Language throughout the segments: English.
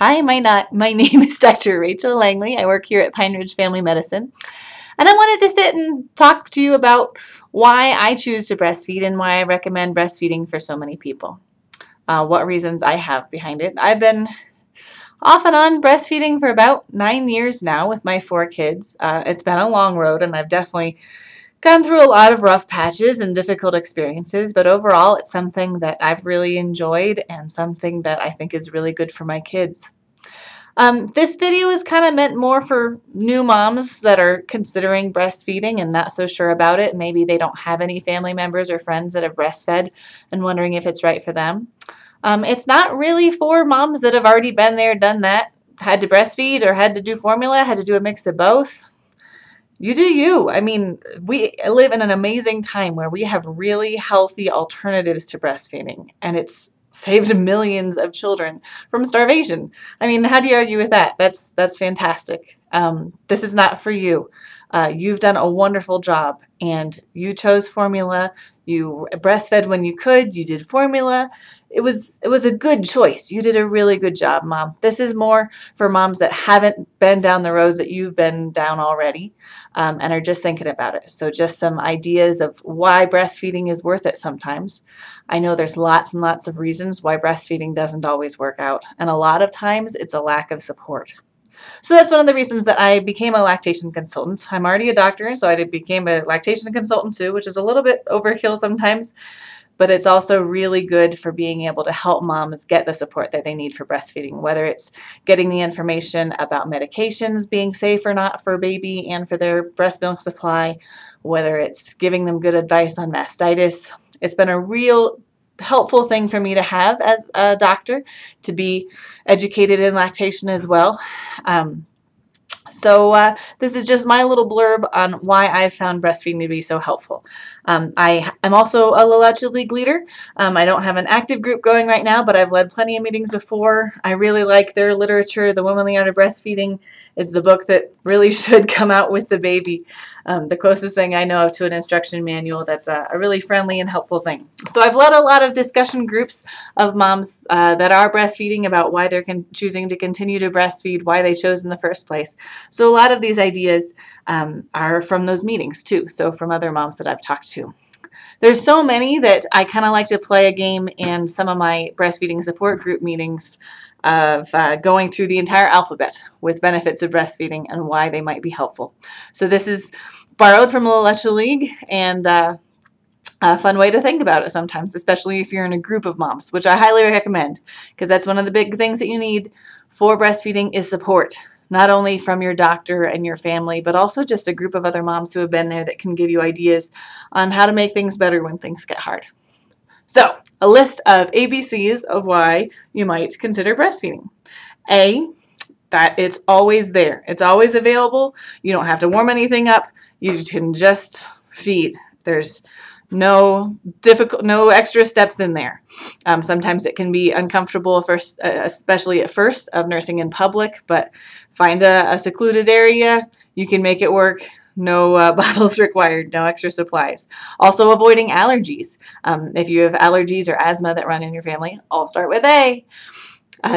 Hi, my name is Dr. Rachel Langley. I work here at Pine Ridge Family Medicine. And I wanted to sit and talk to you about why I choose to breastfeed and why I recommend breastfeeding for so many people. What reasons I have behind it. I've been off and on breastfeeding for about 9 years now with my 4 kids. It's been a long road, and I've definitely gone through a lot of rough patches and difficult experiences, but overall it's something that I've really enjoyed and something that I think is really good for my kids. This video is kind of meant more for new moms that are considering breastfeeding and not so sure about it. Maybe they don't have any family members or friends that have breastfed and wondering if it's right for them. It's not really for moms that have already been there, done that, had to breastfeed or had to do formula, had to do a mix of both. You do you. I mean, we live in an amazing time where we have really healthy alternatives to breastfeeding, and it's saved millions of children from starvation. I mean, how do you argue with that? That's fantastic. This is not for you. You've done a wonderful job, and you chose formula. You breastfed when you could. You did formula. It was a good choice. You did a really good job, Mom. This is more for moms that haven't been down the roads that you've been down already, and are just thinking about it. So just some ideas of why breastfeeding is worth it sometimes. I know there's lots and lots of reasons why breastfeeding doesn't always work out, and a lot of times it's a lack of support. So that's one of the reasons that I became a lactation consultant. I'm already a doctor, so I became a lactation consultant too, which is a little bit overkill sometimes, but it's also really good for being able to help moms get the support that they need for breastfeeding, whether it's getting the information about medications being safe or not for a baby and for their breast milk supply, whether it's giving them good advice on mastitis. It's been a real helpful thing for me to have as a doctor, to be educated in lactation as well. So this is just my little blurb on why I've found breastfeeding to be so helpful. I am also a La Leche League leader. I don't have an active group going right now, but I've led plenty of meetings before. I really like their literature. The Womanly Art of Breastfeeding is the book that really should come out with the baby. The closest thing I know of to an instruction manual that's a really friendly and helpful thing. So I've led a lot of discussion groups of moms that are breastfeeding about why they're choosing to continue to breastfeed, why they chose in the first place. So a lot of these ideas are from those meetings too, so from other moms that I've talked to. There's so many that I kind of like to play a game in some of my breastfeeding support group meetings of going through the entire alphabet with benefits of breastfeeding and why they might be helpful. So this is borrowed from La Leche League, and a fun way to think about it sometimes, especially if you're in a group of moms, which I highly recommend, because that's one of the big things that you need for breastfeeding is support. Not only from your doctor and your family, but also just a group of other moms who have been there that can give you ideas on how to make things better when things get hard. So, a list of ABCs of why you might consider breastfeeding. A, that it's always there. It's always available. You don't have to warm anything up. You can just feed. There's no extra steps in there. Sometimes it can be uncomfortable first, especially at first, of nursing in public, but find a secluded area. You can make it work. No bottles required, no extra supplies. Also avoiding allergies. If you have allergies or asthma that run in your family, I'll start with A.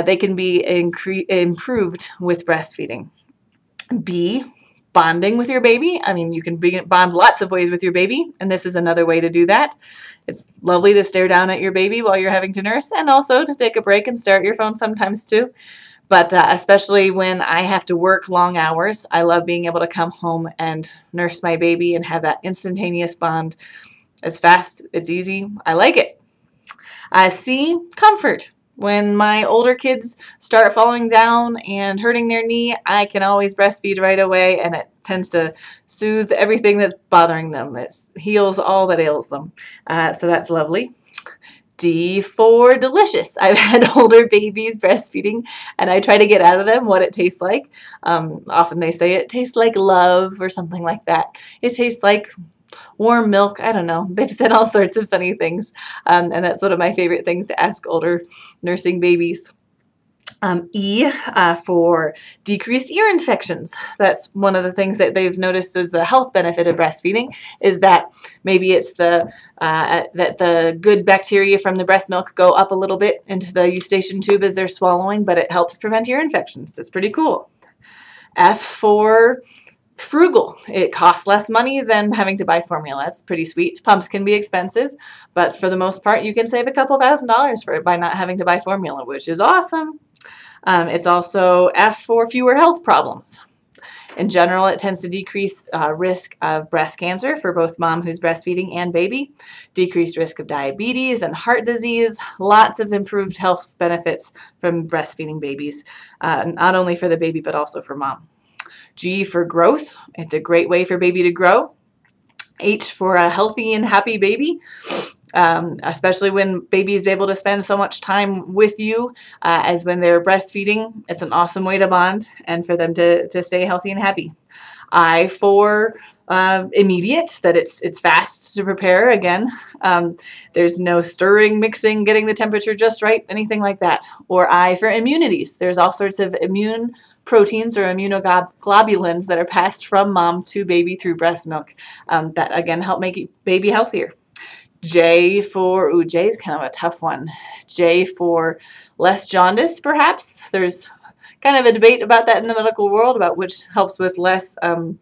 They can be improved with breastfeeding. B, bonding with your baby. I mean, you can bond lots of ways with your baby, and this is another way to do that. It's lovely to stare down at your baby while you're having to nurse, and also to take a break and stare at your phone sometimes too. But especially when I have to work long hours, I love being able to come home and nurse my baby and have that instantaneous bond. It's fast, it's easy, I like it. C, comfort. When my older kids start falling down and hurting their knee, I can always breastfeed right away, and it tends to soothe everything that's bothering them. It heals all that ails them. So that's lovely. D for delicious. I've had older babies breastfeeding, and I try to get out of them what it tastes like. Often they say it tastes like love or something like that. It tastes like warm milk. I don't know. They've said all sorts of funny things, and that's one of my favorite things to ask older nursing babies. E for decreased ear infections. That's one of the things that they've noticed as the health benefit of breastfeeding, is that maybe it's that the good bacteria from the breast milk go up a little bit into the eustachian tube as they're swallowing, but it helps prevent ear infections. It's pretty cool. F for frugal. It costs less money than having to buy formula. It's pretty sweet. Pumps can be expensive, but for the most part, you can save a couple $1,000s for it by not having to buy formula, which is awesome. It's also F for fewer health problems. In general, it tends to decrease risk of breast cancer for both mom who's breastfeeding and baby, decreased risk of diabetes and heart disease, lots of improved health benefits from breastfeeding babies, not only for the baby but also for mom. G for growth. It's a great way for baby to grow. H for a healthy and happy baby. Especially when baby is able to spend so much time with you as when they're breastfeeding. It's an awesome way to bond and for them to stay healthy and happy. I for immediate, that it's fast to prepare. Again, there's no stirring, mixing, getting the temperature just right, anything like that. Or I for immunities. There's all sorts of immune proteins or immunoglobulins that are passed from mom to baby through breast milk that again help make baby healthier. J for, J is kind of a tough one. J for less jaundice, perhaps. There's kind of a debate about that in the medical world, about which helps with less of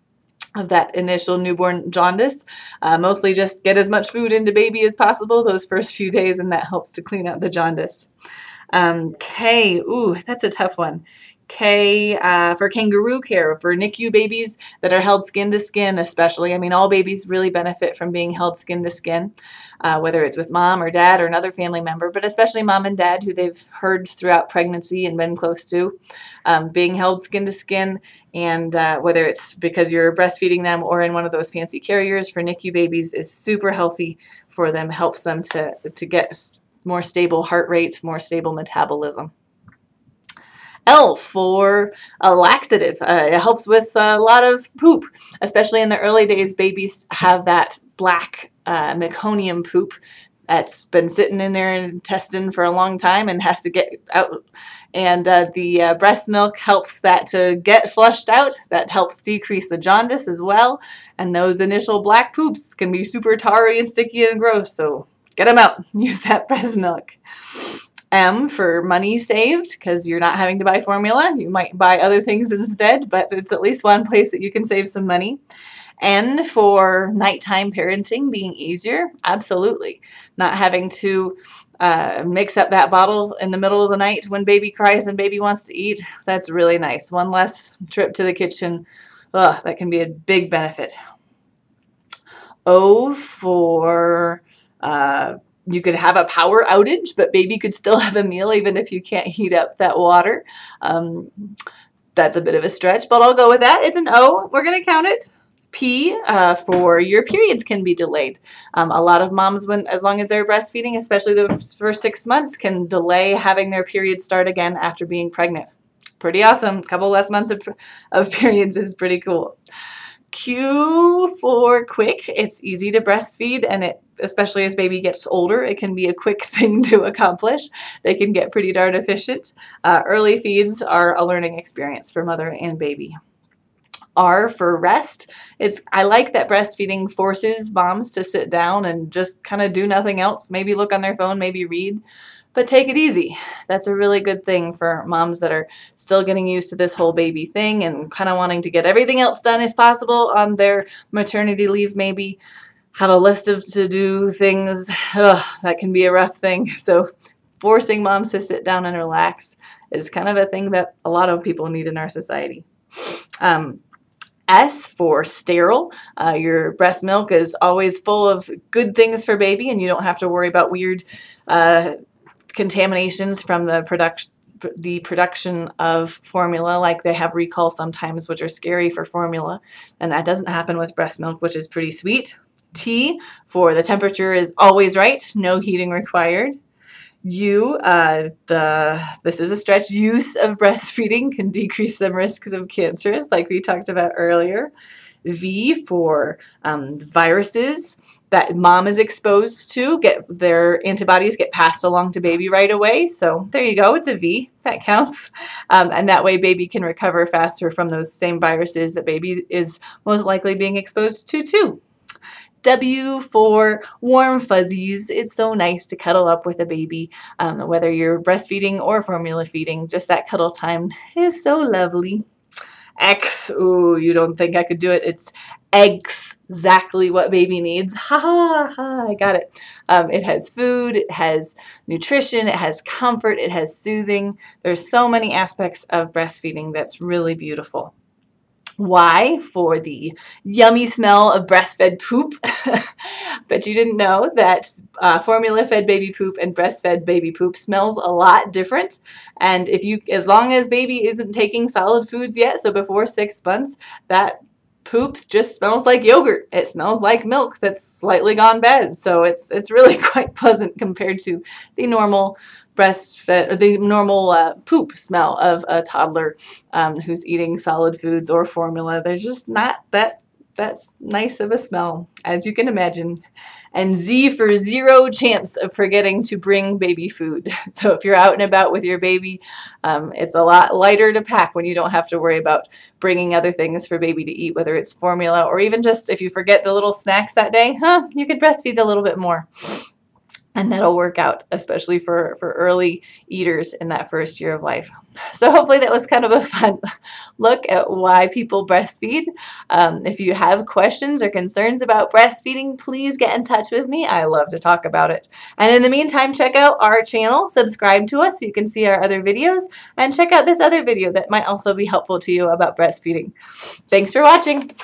that initial newborn jaundice. Mostly just get as much food into baby as possible those first few days, and that helps to clean out the jaundice. K, that's a tough one. K for kangaroo care, for NICU babies that are held skin to skin especially. I mean, all babies really benefit from being held skin to skin, whether it's with mom or dad or another family member, but especially mom and dad who they've heard throughout pregnancy and been close to. Being held skin to skin, and whether it's because you're breastfeeding them or in one of those fancy carriers for NICU babies, is super healthy for them, helps them to get more stable heart rate, more stable metabolism. L for a laxative. It helps with a lot of poop, especially in the early days. Babies have that black meconium poop that's been sitting in their intestine for a long time and has to get out. And the breast milk helps that to get flushed out. That helps decrease the jaundice as well. And those initial black poops can be super tarry and sticky and gross. So get them out. Use that breast milk. M for money saved, because you're not having to buy formula. You might buy other things instead, but it's at least one place that you can save some money. N for nighttime parenting being easier. Absolutely. Not having to mix up that bottle in the middle of the night when baby cries and baby wants to eat. That's really nice. One less trip to the kitchen. That can be a big benefit. O for you could have a power outage, but baby could still have a meal even if you can't heat up that water. That's a bit of a stretch, but I'll go with that. It's an O. We're going to count it. P for your periods can be delayed. A lot of moms, as long as they're breastfeeding, especially the first 6 months, can delay having their periods start again after being pregnant. Pretty awesome. A couple less months of periods is pretty cool. Q for quick. It's easy to breastfeed, and especially as baby gets older, it can be a quick thing to accomplish. They can get pretty darn efficient. Early feeds are a learning experience for mother and baby. R for rest. I like that breastfeeding forces moms to sit down and just kind of do nothing else. Maybe look on their phone, maybe read. But take it easy. That's a really good thing for moms that are still getting used to this whole baby thing and kind of wanting to get everything else done if possible on their maternity leave. Maybe have a list of to-do things. That can be a rough thing. So forcing moms to sit down and relax is kind of a thing that a lot of people need in our society. S for sterile. Your breast milk is always full of good things for baby, and you don't have to worry about weird contaminations from the production of formula, like they have recall sometimes, which are scary for formula, and that doesn't happen with breast milk, which is pretty sweet. T for the temperature is always right, no heating required. U, this is a stretch, use of breastfeeding can decrease some risks of cancers, like we talked about earlier. V for viruses that mom is exposed to, their antibodies get passed along to baby right away. So there you go, it's a V, that counts. And that way baby can recover faster from those same viruses that baby is most likely being exposed to too. W for warm fuzzies. It's so nice to cuddle up with a baby, whether you're breastfeeding or formula feeding. Just that cuddle time is so lovely. X, ooh, you don't think I could do it. It's exactly what baby needs. Ha ha ha, I got it. It has food, it has nutrition, it has comfort, it has soothing. There's so many aspects of breastfeeding that's really beautiful. Y for the yummy smell of breastfed poop. But you didn't know that formula-fed baby poop and breastfed baby poop smells a lot different. And as long as baby isn't taking solid foods yet, so before 6 months, that poop just smells like yogurt. It smells like milk that's slightly gone bad. So it's really quite pleasant compared to the normal breastfed or the normal poop smell of a toddler who's eating solid foods or formula. There's just not that's nice of a smell, as you can imagine. And Z for zero chance of forgetting to bring baby food. So if you're out and about with your baby, it's a lot lighter to pack when you don't have to worry about bringing other things for baby to eat, whether it's formula or even just if you forget the little snacks that day, you could breastfeed a little bit more. And that'll work out, especially for early eaters in that first year of life. So hopefully that was kind of a fun look at why people breastfeed. If you have questions or concerns about breastfeeding, please get in touch with me. I love to talk about it. And in the meantime, check out our channel, subscribe to us so you can see our other videos, and check out this other video that might also be helpful to you about breastfeeding. Thanks for watching.